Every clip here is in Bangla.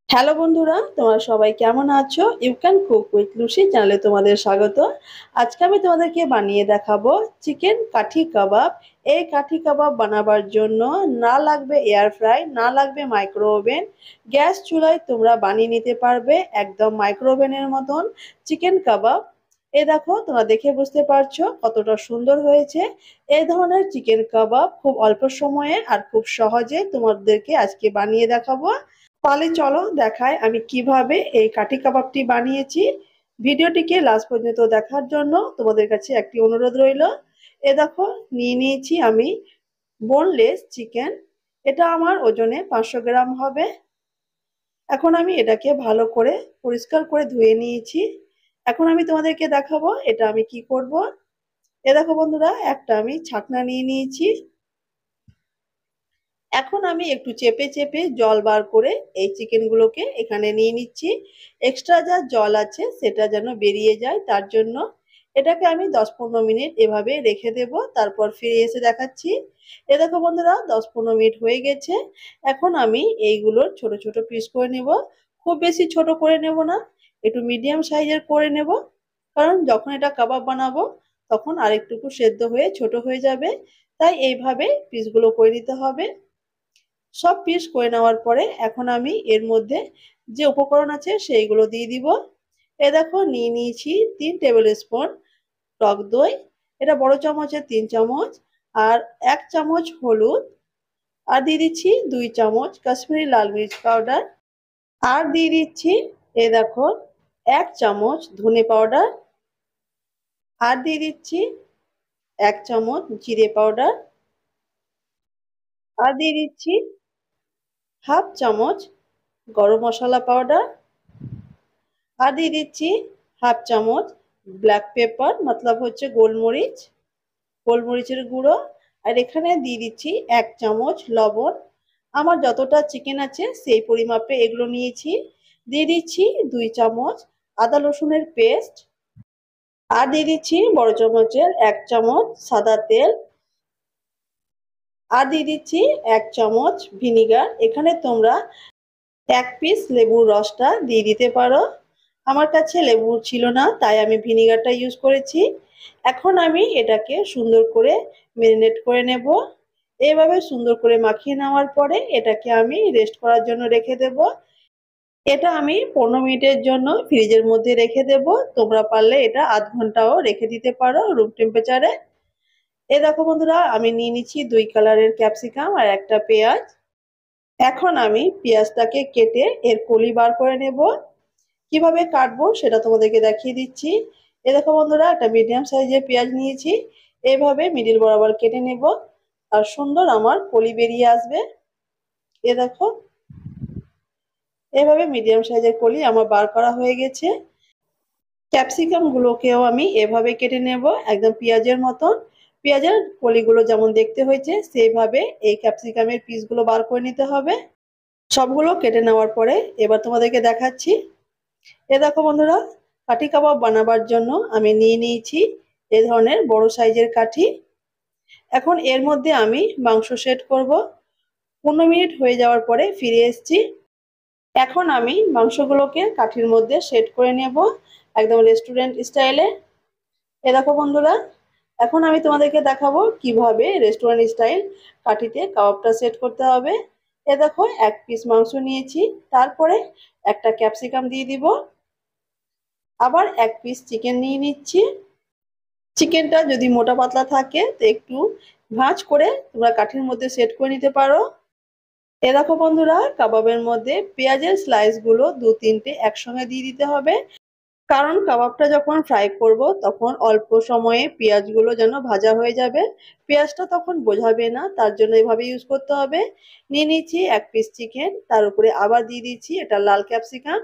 হ্যালো বন্ধুরা, তোমরা সবাই কেমন আছো? You can cook with Lucy চ্যানেলে তোমাদের স্বাগত। আজকে আমি তোমাদেরকে বানিয়ে দেখাবো চিকেন কাঠি কাবাব। এই কাঠি কাবাব বানাবার জন্য না লাগবে এয়ার ফ্রাই, না লাগবে মাইক্রো ওভেন। গ্যাস চুলায় তোমরা বানিয়ে নিতে পারবে একদম মাইক্রো ওভেনের মতন চিকেন কাবাব। এই দেখো, তোমরা দেখে বুঝতে পারছো কতটা সুন্দর হয়েছে। এই ধরনের চিকেন কাবাব খুব অল্প সময়ে আর খুব সহজে তোমাদেরকে আজকে বানিয়ে দেখাবো। তাহলে চলো দেখাই আমি কিভাবে এই কাঠি কাবাবটি বানিয়েছি। ভিডিওটিকে লাস্ট পর্যন্ত দেখার জন্য তোমাদের কাছে একটি অনুরোধ রইল। এ দেখো, নিয়ে নিয়েছি আমি বোনলেস চিকেন। এটা আমার ওজনে 500 গ্রাম হবে। এখন আমি এটাকে ভালো করে পরিষ্কার করে ধুয়ে নিয়েছি। এখন আমি তোমাদেরকে দেখাবো এটা আমি কি করব। এ দেখো বন্ধুরা, একটা আমি ছাকনা নিয়ে নিয়েছি। এখন আমি একটু চেপে চেপে জল বার করে এই চিকেনগুলোকে এখানে নিয়ে নিচ্ছি। এক্সট্রা যা জল আছে সেটা যেন বেরিয়ে যায়, তার জন্য এটাকে আমি 10-15 মিনিট এভাবে রেখে দেব। তারপর ফিরে এসে দেখাচ্ছি। এ দেখো বন্ধুরা, 10-15 মিনিট হয়ে গেছে। এখন আমি এইগুলোর ছোট ছোট পিস করে নেব। খুব বেশি ছোট করে নেব না, একটু মিডিয়াম সাইজের করে নেব। কারণ যখন এটা কাবাব বানাবো তখন আরেকটুকু সেদ্ধ হয়ে ছোট হয়ে যাবে। তাই এইভাবে পিসগুলো করে নিতে হবে। সব পিস করে নেওয়ার পরে এখন আমি এর মধ্যে যে উপকরণ আছে সেইগুলো দিয়ে দিব। এ দেখো, নিয়ে নিয়েছি 3 টেবিল স্পুন টক দই। এটা বড় চামচের 3 চামচ। আর 1 চামচ হলুদ। আর দিয়ে দিচ্ছি 2 চামচ কাশ্মীরি লাল মির্চ পাউডার। আর দিয়ে দিচ্ছি, এ দেখো, 1 চামচ ধনে পাউডার। আর দিয়ে দিচ্ছি 1 চামচ জিরে পাউডার। আর দিয়ে দিচ্ছি হাফ চামচ গরম মশলা পাউডার। আর দিয়ে দিচ্ছি হাফ চামচ ব্ল্যাক পেপার, মতলব হচ্ছে গোলমরিচ, গোলমরিচের গুঁড়ো। আর এখানে দিয়ে দিচ্ছি 1 চামচ লবণ। আমার যতটা চিকেন আছে সেই পরিমাপে এগুলো নিয়েছি। দিয়ে দিচ্ছি 2 চামচ আদা রসুনের পেস্ট। আর দিয়ে দিচ্ছি বড় চামচের 1 চামচ সাদা তেল। আর দিয়ে দিচ্ছি 1 চামচ ভিনিগার। এখানে তোমরা 1 পিস লেবুর রসটা দিয়ে দিতে পারো। আমার কাছে লেবু ছিল না, তাই আমি ভিনিগারটা ইউজ করেছি। এখন আমি এটাকে সুন্দর করে ম্যারিনেট করে নেব। এভাবে সুন্দর করে মাখিয়ে নেওয়ার পরে এটাকে আমি রেস্ট করার জন্য রেখে দেব। এটা আমি 15 মিনিটের জন্য ফ্রিজের মধ্যে রেখে দেব। তোমরা পারলে এটা আধ ঘন্টাও রেখে দিতে পারো রুম টেম্পারেচারে। এ দেখো বন্ধুরা, আমি নিয়ে নিচ্ছি 2 কালারের ক্যাপসিকাম আর একটা পেঁয়াজ। এখন আমি পেঁয়াজটাকে কেটে এর কলি বার করে নেব। কিভাবে কাটবো সেটা তোমাদেরকে দেখিয়ে দিচ্ছি। এ দেখো বন্ধুরা, একটা মিডিয়াম সাইজের পেঁয়াজ নিয়েছি। এভাবে মিডিল বরাবর কেটে নেব আর সুন্দর আমার কলি বেরিয়ে আসবে। এ দেখো, এভাবে মিডিয়াম সাইজের কলি আমার বার করা হয়ে গেছে। ক্যাপসিকাম গুলোকেও আমি এভাবে কেটে নেব একদম পেঁয়াজের মতন। পেঁয়াজের কলিগুলো যেমন দেখতে হয়েছে সেইভাবে এই ক্যাপসিকামের পিসগুলো বার করে নিতে হবে। সবগুলো কেটে নেওয়ার পরে এবার তোমাদেরকে দেখাচ্ছি। এ দেখো বন্ধুরা, কাঠি কাবাব বানাবার জন্য আমি নিয়ে নিয়েছি এ ধরনের বড় সাইজের কাঠি। এখন এর মধ্যে আমি মাংস সেট করব। 15 মিনিট হয়ে যাওয়ার পরে ফিরে এসেছি। এখন আমি মাংসগুলোকে কাঠির মধ্যে সেট করে নেব একদম রেস্টুরেন্ট স্টাইলে। এ দেখো বন্ধুরা, এখন আমি তোমাদেরকে দেখাবো কিভাবে রেস্টুরেন্ট স্টাইল কাঠিতে কাবাবটা সেট করতে হবে। এ দেখো, 1 পিস মাংস নিয়েছি। তারপরে একটা ক্যাপসিকাম দিয়ে দিব। আবার 1 পিস চিকেন নিয়ে নিচ্ছি। চিকেনটা যদি মোটা পাতলা থাকে তো একটু ভাঁজ করে তোমরা কাঠির মধ্যে সেট করে নিতে পারো। এ দেখো বন্ধুরা, কাবাবের মধ্যে পেঁয়াজের স্লাইস গুলো 2-3টে একসঙ্গে দিয়ে দিতে হবে। কারণ কাবাবটা যখন ফ্রাই করব তখন অল্প সময়ে পেঁয়াজগুলো যেন ভাজা হয়ে যাবে, পেঁয়াজটা তখন বোঝাবে না, তার জন্য এভাবে ইউজ করতে হবে। নিয়ে নিচ্ছি 1 পিস চিকেন, তার উপরে আবার দিয়ে দিচ্ছি এটা লাল ক্যাপসিকাম।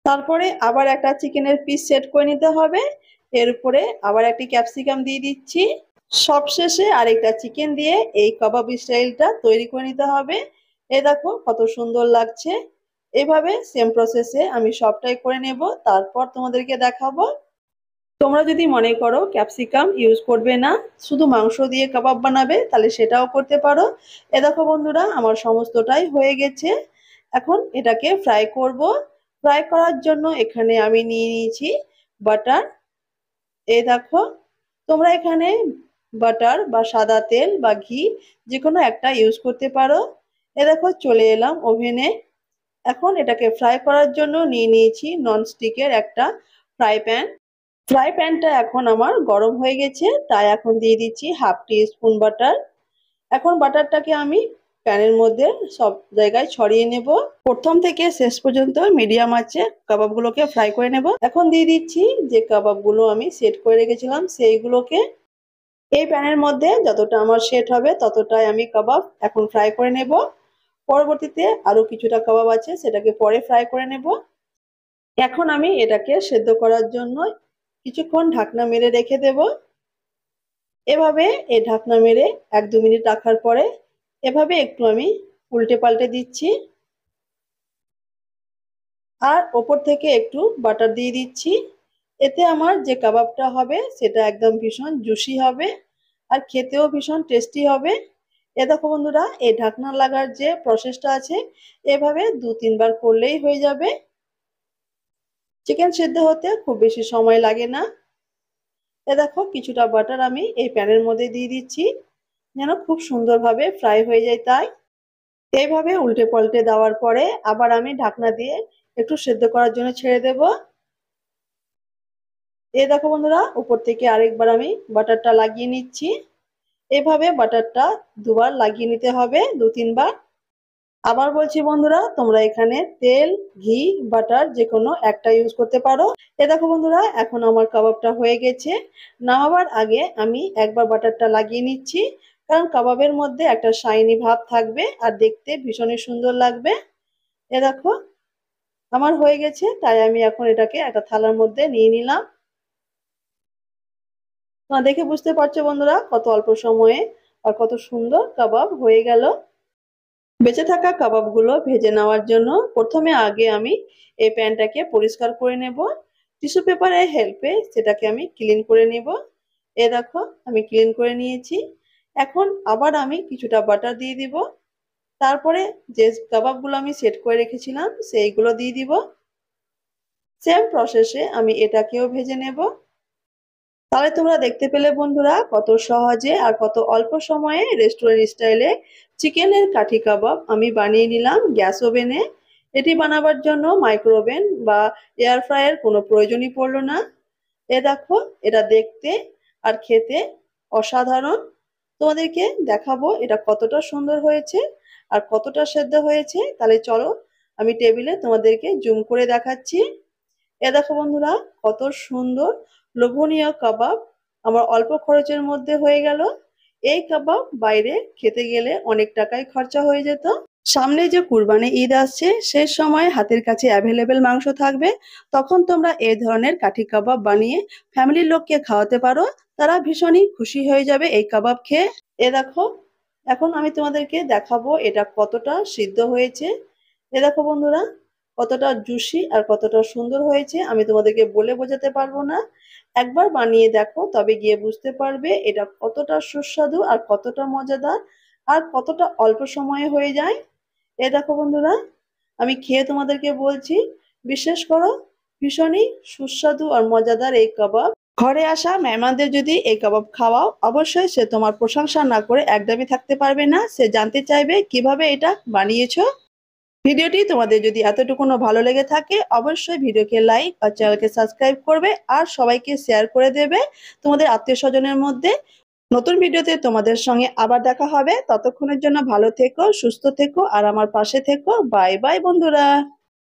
তারপরে আবার একটা চিকেনের পিস সেট করে নিতে হবে। এর উপরে আবার একটি ক্যাপসিকাম দিয়ে দিচ্ছি। সবশেষে আরেকটা চিকেন দিয়ে এই কাবাব স্টাইলটা তৈরি করে নিতে হবে। এ দেখো কত সুন্দর লাগছে। এভাবে সেম প্রসেসে আমি সবটাই করে নেব, তারপর তোমাদেরকে দেখাবো। তোমরা যদি মনে করো ক্যাপসিকাম ইউজ করবে না, শুধু মাংস দিয়ে কাবাব বানাবে, তাহলে সেটাও করতে পারো। এ দেখো বন্ধুরা, আমার সমস্তটাই হয়ে গেছে। এখন এটাকে ফ্রাই করব। ফ্রাই করার জন্য এখানে আমি নিয়ে নিয়েছি বাটার। এই দেখো, তোমরা এখানে বাটার বা সাদা তেল বা ঘি যে কোনো একটা ইউজ করতে পারো। এ দেখো চলে এলাম ওভেনে। এখন এটাকে ফ্রাই করার জন্য নিয়ে নিয়েছি ননস্টিকের একটা ফ্রাই প্যান। ফ্রাই প্যানটা এখন আমার গরম হয়ে গেছে, তাই এখন দিয়ে দিচ্ছি হাফ টি স্পুন বাটার। এখন বাটারটাকে আমি প্যানের মধ্যে সব জায়গায় ছড়িয়ে নেব। প্রথম থেকে শেষ পর্যন্ত মিডিয়াম আঁচে কাবাবগুলোকে ফ্রাই করে নেব। এখন দিয়ে দিচ্ছি যে কাবাবগুলো আমি সেট করে রেখেছিলাম সেইগুলোকে। এই প্যানের মধ্যে যতটা আমার সেট হবে ততটাই আমি কাবাব এখন ফ্রাই করে নেব। পরবর্তীতে আরো কিছুটা কাবাব আছে, সেটাকে পরে ফ্রাই করে নেব। এখন আমি এটাকে সেদ্ধ করার জন্য কিছুক্ষণ ঢাকনা মেরে রেখে দেব। এভাবে এই ঢাকনা মেরে 1-2 মিনিট রাখার পরে এভাবে একটু আমি উল্টে পাল্টে দিচ্ছি। আর ওপর থেকে একটু বাটার দিয়ে দিচ্ছি। এতে আমার যে কাবাবটা হবে সেটা একদম ভীষণ জুসি হবে আর খেতেও ভীষণ টেস্টি হবে। এ দেখো বন্ধুরা, এই ঢাকনা লাগার যে প্রসেসটা আছে এভাবে 2-3 বার করলেই হয়ে যাবে। চিকেন সেদ্ধ হতে খুব বেশি সময় লাগে না। এ দেখো কিছুটা বাটার আমি এই প্যানের মধ্যে দিয়ে দিচ্ছি যেন খুব সুন্দরভাবে ফ্রাই হয়ে যায়। তাই এইভাবে উল্টে পাল্টে দেওয়ার পরে আবার আমি ঢাকনা দিয়ে একটু সেদ্ধ করার জন্য ছেড়ে দেব। এই দেখো বন্ধুরা, উপর থেকে আরেকবার আমি বাটারটা লাগিয়ে নিচ্ছি। এভাবে বাটারটা দুবার লাগিয়ে নিতে হবে, 2-3 বার। আবার বলছি বন্ধুরা, তোমরা এখানে তেল, ঘি, বাটার যে কোনো একটা ইউজ করতে পারো। এ দেখো বন্ধুরা, এখন আমার কাবাবটা হয়ে গেছে। নামাবার আগে আমি একবার বাটারটা লাগিয়ে নিচ্ছি, কারণ কাবাবের মধ্যে একটা শাইনি ভাব থাকবে আর দেখতে ভীষণই সুন্দর লাগবে। এ দেখো আমার হয়ে গেছে, তাই আমি এখন এটাকে একটা থালার মধ্যে নিয়ে নিলাম। তোমরা দেখে বুঝতে পারছো বন্ধুরা কত অল্প সময়ে আর কত সুন্দর কাবাব হয়ে গেল। বেঁচে থাকা কাবাবগুলো ভেজে নেওয়ার জন্য প্রথমে আগে আমি এই প্যানটাকে পরিষ্কার করে নেব। টিস্যু পেপারের হেল্পে সেটাকে আমি ক্লিন করে নেব। এ দেখো আমি ক্লিন করে নিয়েছি। এখন আবার আমি কিছুটা বাটার দিয়ে দিব। তারপরে যে কাবাবগুলো আমি সেট করে রেখেছিলাম সেইগুলো দিয়ে দিব। সেম প্রসেসে আমি এটাকেও ভেজে নেব। তাহলে তোমরা দেখতে পেলে বন্ধুরা কত সহজে আর কত অল্প সময়ে রেস্টুরেন্ট স্টাইলে চিকেনের কাঠি কাবাব আমি বানিয়ে নিলাম গ্যাস ওভেনে। এটি বানাবার জন্য মাইক্রো ওভেন বা এয়ার ফ্রায়ার কোনো প্রয়োজনই পড়লো না। এ দেখো, এটা দেখতে আর খেতে অসাধারণ। তোমাদেরকে দেখাবো এটা কতটা সুন্দর হয়েছে আর কতটা সেদ্ধ হয়েছে। তাহলে চলো আমি টেবিলে তোমাদেরকে জুম করে দেখাচ্ছি। এ দেখো বন্ধুরা কত সুন্দর লোভনীয় কাবাব আমার অল্প খরচের মধ্যে হয়ে গেল। এই কাবাব বাইরে খেতে গেলে অনেক টাকাই খরচা হয়ে যেত। সামনে যে কুরবানি ঈদ আসছে সেই সময় হাতের কাছে অ্যাভেলেবেল মাংস থাকবে, তখন তোমরা এই ধরনের কাঠি কাবাব বানিয়ে ফ্যামিলির লোককে খাওয়াতে পারো। তারা ভীষণই খুশি হয়ে যাবে এই কাবাব খেয়ে। এ দেখো, এখন আমি তোমাদেরকে দেখাবো এটা কতটা সিদ্ধ হয়েছে। এ দেখো বন্ধুরা কতটা জুসি আর কতটা সুন্দর হয়েছে আমি তোমাদেরকে বলে বোঝাতে পারবো না। একবার বানিয়ে দেখো তবে গিয়ে বুঝতে পারবে এটা কতটা সুস্বাদু আর কতটা মজাদার আর কতটা অল্প সময়ে হয়ে যায়। এ দেখো বন্ধুরা, আমি খেয়ে তোমাদেরকে বলছি বিশ্বাস করো ভীষণই সুস্বাদু আর মজাদার এই কাবাব। ঘরে আসা মেহমানদের যদি এই কাবাব খাওয়াও অবশ্যই সে তোমার প্রশংসা না করে একদমই থাকতে পারবে না। সে জানতে চাইবে কিভাবে এটা বানিয়েছো। ভিডিওটি তোমাদের যদি এতটুকুনো ভালো লেগে থাকে অবশ্যই ভিডিওকে লাইক আর চ্যানেলকে সাবস্ক্রাইব করবে আর সবাইকে শেয়ার করে দেবে তোমাদের আত্মীয় স্বজনের মধ্যে। নতুন ভিডিওতে তোমাদের সঙ্গে আবার দেখা হবে। ততক্ষণের জন্য ভালো থেকো, সুস্থ থেকো আর আমার পাশে থেকো। বাই বাই বন্ধুরা।